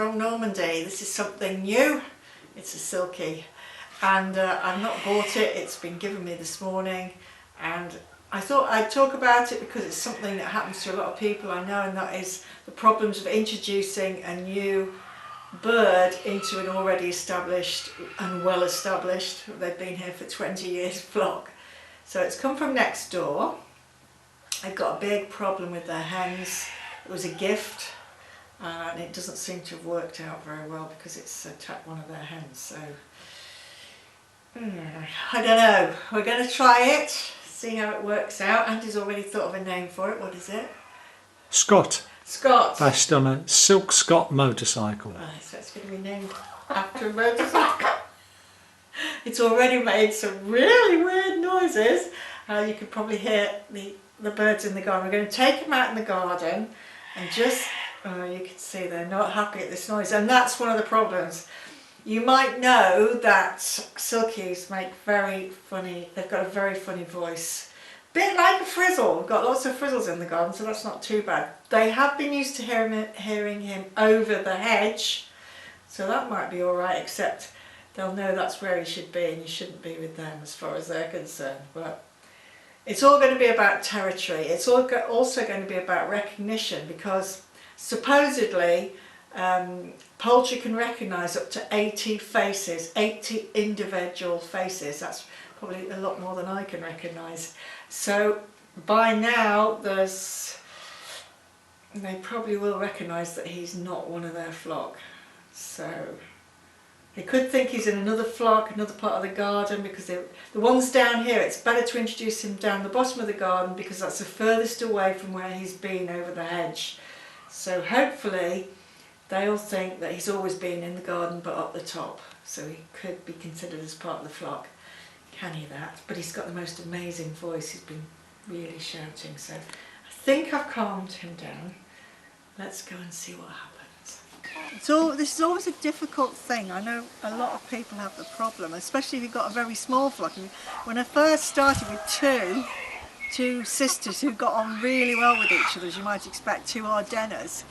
from Normandy. This is something new. It's a Silkie, and I've not bought it. It's been given me this morning, and I thought I'd talk about it because it's something that happens to a lot of people I know, and that is the problems of introducing a new bird into an already established and well established, they've been here for 20 years, flock. So it's come from next door. They've got a big problem with their hens. It was a gift, and it doesn't seem to have worked out very well because it's attacked one of their hens. So I don't know, we're going to try it, see how it works out. Andy's already thought of a name for it. What is it? Scott. Scott. Based on a Silk Scott motorcycle. Right, so it's going to be named after a motorcycle. It's already made some really weird noises. You could probably hear the birds in the garden. We're going to take them out in the garden and just, you can see they're not happy at this noise, and that's one of the problems. You might know that Silkies make very funny, they've got a very funny voice. Bit like a frizzle. We've got lots of frizzles in the garden, so that's not too bad. They have been used to hearing him over the hedge, so that might be alright, except they'll know that's where he should be, and you shouldn't be with them as far as they're concerned. But it's all going to be about territory. It's also going to be about recognition, because supposedly poultry can recognise up to 80 faces, 80 individual faces. That's probably a lot more than I can recognise. So by now they probably will recognise that he's not one of their flock. So they could think he's in another flock, another part of the garden, because the ones down here, it's better to introduce him down the bottom of the garden because that's the furthest away from where he's been over the hedge. So hopefully they'll think that he's always been in the garden but up the top, so he could be considered as part of the flock. Can he that? But he's got the most amazing voice. He's been really shouting, so I think I've calmed him down. Let's go and see what happens. This is always a difficult thing. I know a lot of people have the problem, especially if you've got a very small flock. When I first started with two sisters who got on really well with each other, as you might expect, two Ardenners,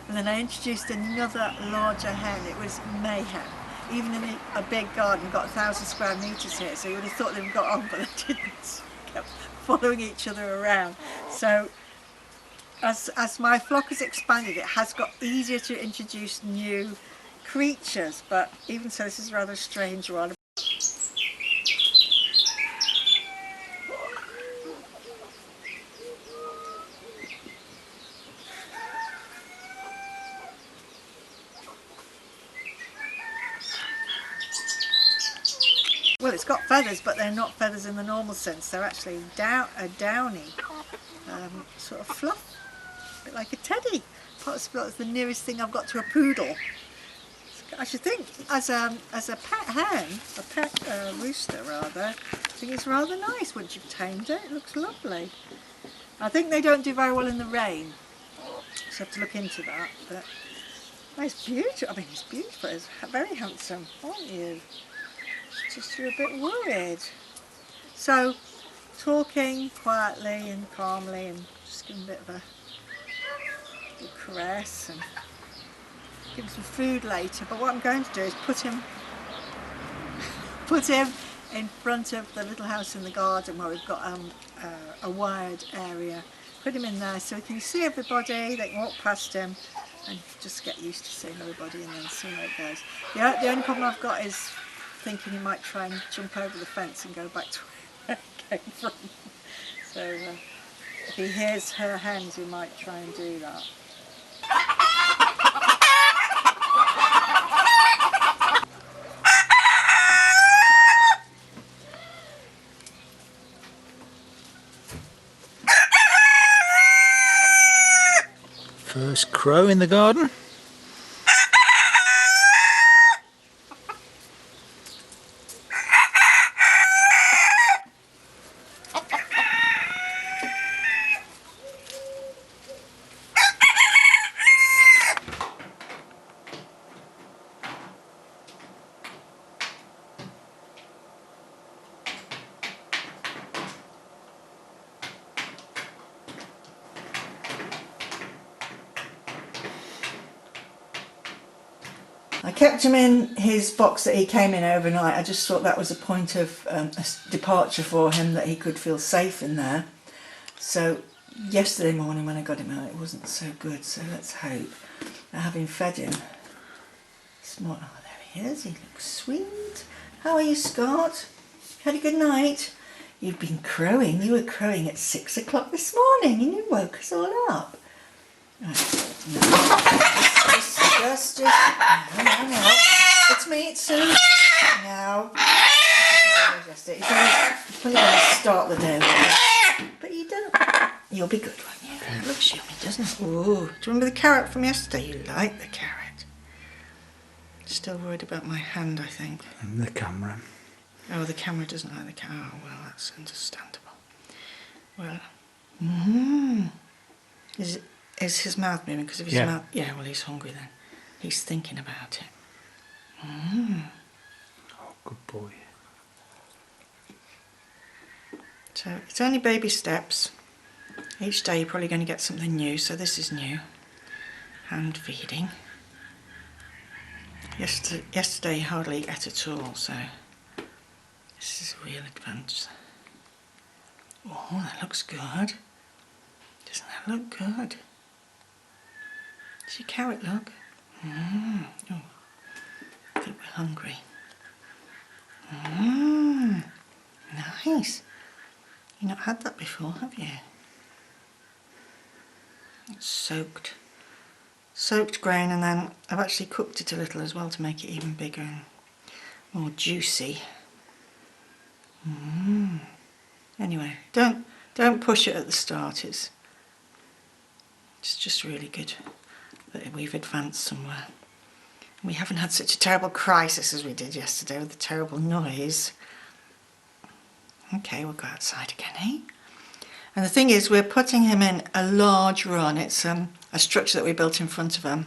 and then I introduced another larger hen, it was mayhem. Even in a big garden, got 1,000 square metres here, so you would have thought they got on, but they didn't. Kept following each other around. So as my flock has expanded, it has got easier to introduce new creatures, but even so, this is a rather strange one. Well, it's got feathers, but they're not feathers in the normal sense. They're actually a downy sort of fluff, a bit like a teddy. Possibly that's the nearest thing I've got to a poodle. I should think, as a pet hen, a pet rooster rather, I think it's rather nice once you've tamed it. It looks lovely. I think they don't do very well in the rain, so I have to look into that. But it's beautiful. I mean, it's beautiful. It's very handsome, aren't you? Just you're a bit worried. So, talking quietly and calmly and just giving a bit of a caress and give him some food later. But what I'm going to do is put him in front of the little house in the garden where we've got a wired area. Put him in there so he can see everybody, they can walk past him and just get used to seeing everybody and then see how it goes. The only problem I've got is thinking he might try and jump over the fence and go back to where he came from. So if he hears her hens, he might try and do that. First crow in the garden. kept him in his box that he came in overnight. I just thought that was a point of a departure for him, that he could feel safe in there. So yesterday morning when I got him out, it wasn't so good. So let's hope that having fed him this morning. Oh, there he is. He looks sweet. How are you, Scott? Had a good night? You've been crowing. You were crowing at 6 o'clock this morning and you woke us all up. Right. No. Just. No. It's me, it's Sue. No. He's always probably going to start the day with it. But you don't. You'll be good, won't you? It looks yummy, doesn't it? Ooh. Do you remember the carrot from yesterday? You like the carrot. Still worried about my hand, I think. And the camera. Oh, the camera doesn't like the camera. Oh, well, that's understandable. Well. Is his mouth moving? Because if his mouth... Yeah, well, he's hungry then. He's thinking about it. Oh, good boy. So, it's only baby steps. Each day you're probably going to get something new, so this is new. Hand feeding. Yesterday he hardly ate at all, so this is a real advance. Oh, that looks good. Doesn't that look good? Does your carrot look? Oh, I think we're hungry. Nice. You've not had that before, have you? It's soaked grain, and then I've actually cooked it a little as well to make it even bigger and more juicy. Anyway, don't push it at the start. It's just really good that we've advanced somewhere. We haven't had such a terrible crisis as we did yesterday with the terrible noise. Okay, we'll go outside again, eh? And the thing is, we're putting him in a large run. It's a structure that we built in front of a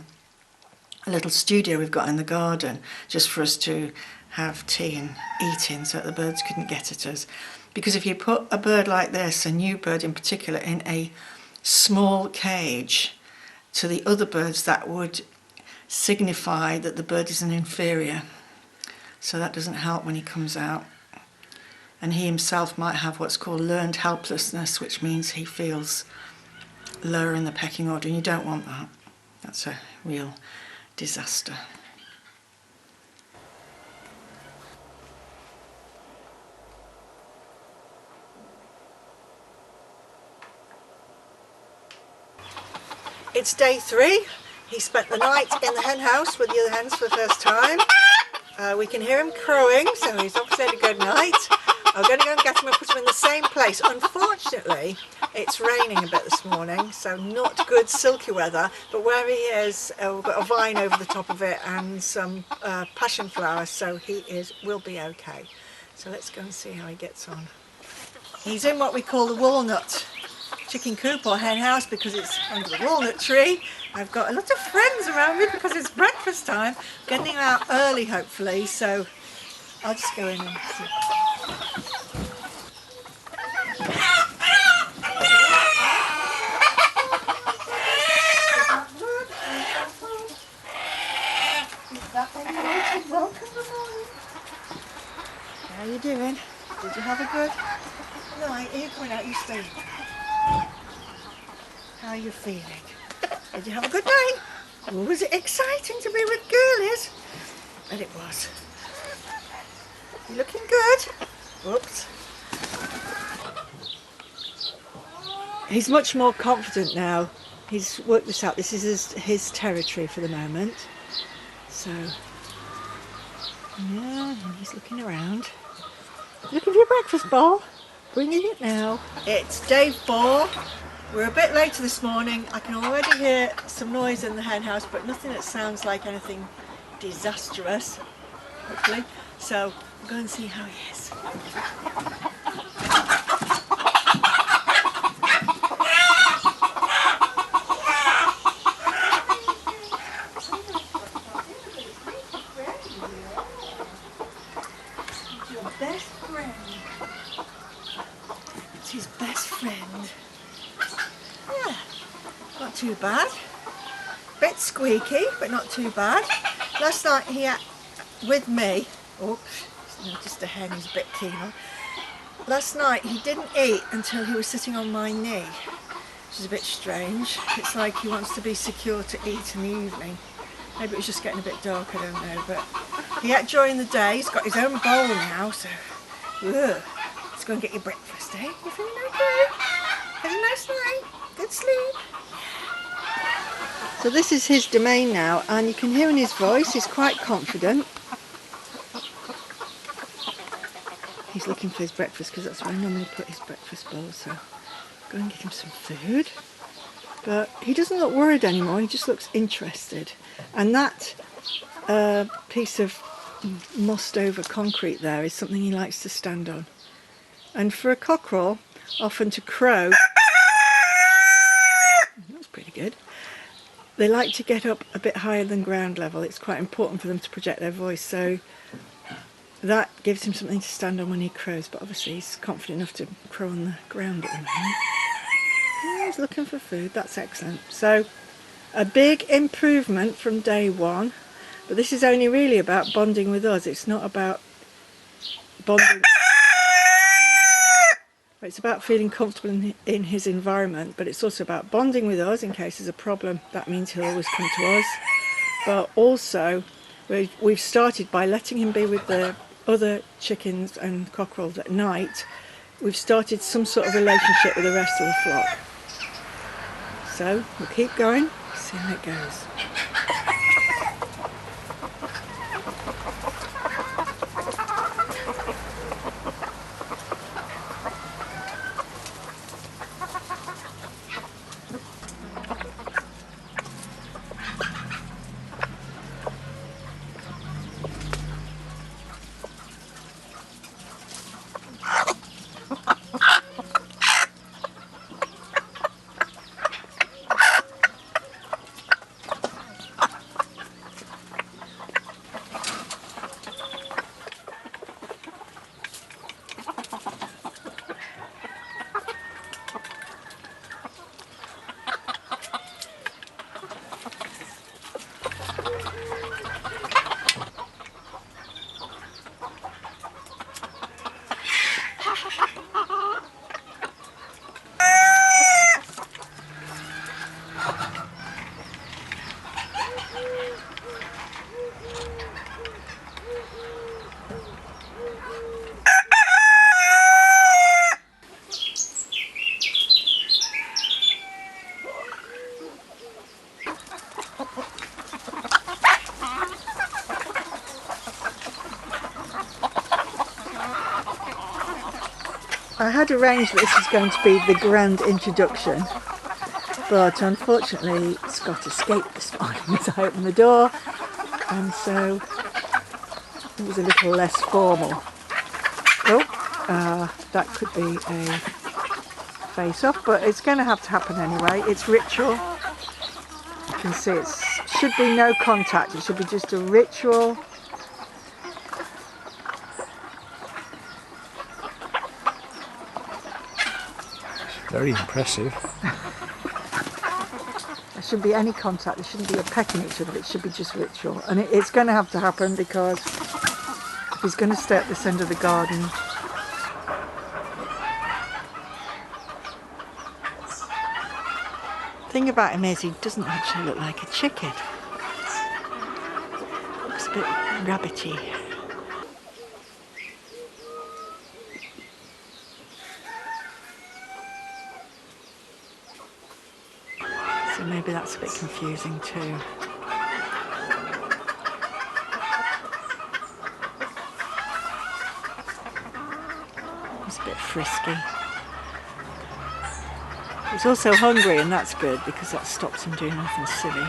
little studio we've got in the garden, just for us to have tea and eat in, so that the birds couldn't get at us. Because if you put a bird like this, a new bird in particular, in a small cage to the other birds, that would signify that the bird is an inferior. So that doesn't help when he comes out. And he himself might have what's called learned helplessness, which means he feels lower in the pecking order, and you don't want that. That's a real disaster. It's day 3. He spent the night in the hen house with the other hens for the first time. We can hear him crowing, so he's obviously had a good night. I'm going to go and get him and put him in the same place. Unfortunately, it's raining a bit this morning, so not good silky weather, but where he is, we've got a vine over the top of it and some passion flowers, so will be okay. So let's go and see how he gets on. He's in what we call the walnut chicken coop or hen house because it's under the walnut tree. I've got a lot of friends around me because it's breakfast time. Getting him out early, hopefully, so I'll just go in and see. How are you doing? Did you have a good night? Are you coming out? You stay. How are you feeling? Did you have a good night? Oh, was it exciting to be with girlies? Bet it was. You looking good? Oops. He's much more confident now. He's worked this out. This is his territory for the moment. So, yeah, he's looking around. Looking for your breakfast bowl? Bringing it now. It's day 4. We're a bit later this morning. I can already hear some noise in the hen house, but nothing that sounds like anything disastrous, hopefully. So we'll go and see how he is. Your best friend. It's his best friend. Yeah, not too bad. Bit squeaky, but not too bad. Last night he had, with me, oh, just a hen he's a bit keen on. Last night he didn't eat until he was sitting on my knee, which is a bit strange. It's like he wants to be secure to eat in the evening. Maybe it was just getting a bit dark, I don't know, but he ate during the day. He's got his own bowl now, so let's go and get your breakfast, eh? You feeling okay? Had a nice night? Good sleep? So this is his domain now, and you can hear in his voice, he's quite confident. He's looking for his breakfast because that's where I normally put his breakfast bowl, so go and get him some food. But he doesn't look worried anymore, he just looks interested. And that piece of mossed over concrete there is something he likes to stand on. And for a cockerel, often to crow, that's pretty good, they like to get up a bit higher than ground level. It's quite important for them to project their voice, so that gives him something to stand on when he crows, but obviously he's confident enough to crow on the ground at the moment. Yeah, he's looking for food, that's excellent. So a big improvement from day one, but this is only really about bonding with us. It's not about bonding. It's about feeling comfortable in his environment, but it's also about bonding with us in case there's a problem. That means he'll always come to us. But also, we've started by letting him be with the other chickens and cockerels at night. We've started some sort of relationship with the rest of the flock. So we'll keep going, see how it goes. I had arranged that this was going to be the grand introduction, but unfortunately Scott escaped this morning as I opened the door, and so it was a little less formal. Oh, that could be a face-off, but it's going to have to happen anyway. It's ritual. You can see it should be no contact, it should be just a ritual. Very impressive. There shouldn't be any contact, there shouldn't be a pecking each other, it should be just ritual. And it's going to have to happen because if he's going to stay at this end of the garden, the thing about him is he doesn't actually look like a chicken. Looks a bit rabbity. So maybe that's a bit confusing too. He's a bit frisky. He's also hungry, and that's good because that stops him doing anything silly.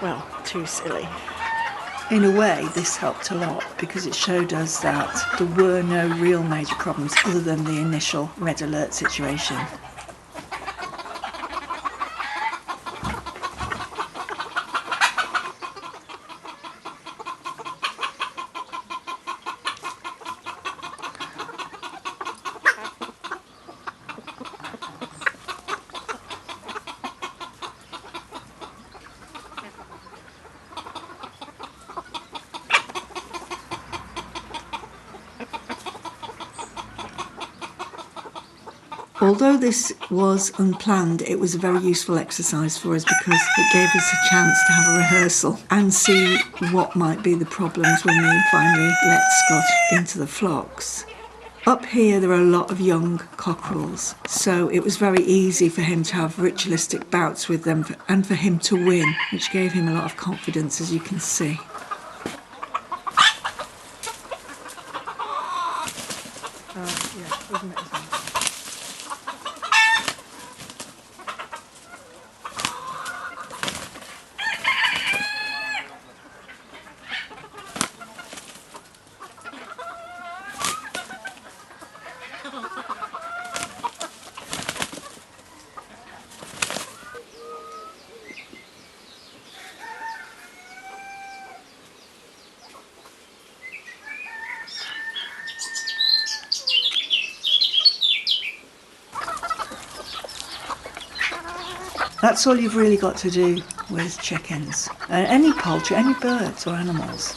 Well, too silly. In a way, this helped a lot because it showed us that there were no real major problems other than the initial red alert situation. Although this was unplanned, it was a very useful exercise for us because it gave us a chance to have a rehearsal and see what might be the problems when we finally let Scott into the flocks. Up here there are a lot of young cockerels, so it was very easy for him to have ritualistic bouts with them and for him to win, which gave him a lot of confidence, as you can see. That's all you've really got to do with chickens. Any poultry, any birds or animals,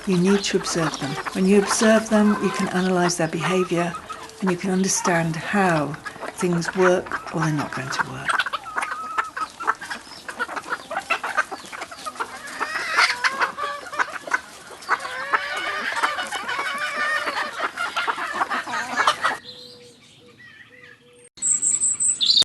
you need to observe them. When you observe them, you can analyse their behaviour and you can understand how things work or they're not going to work.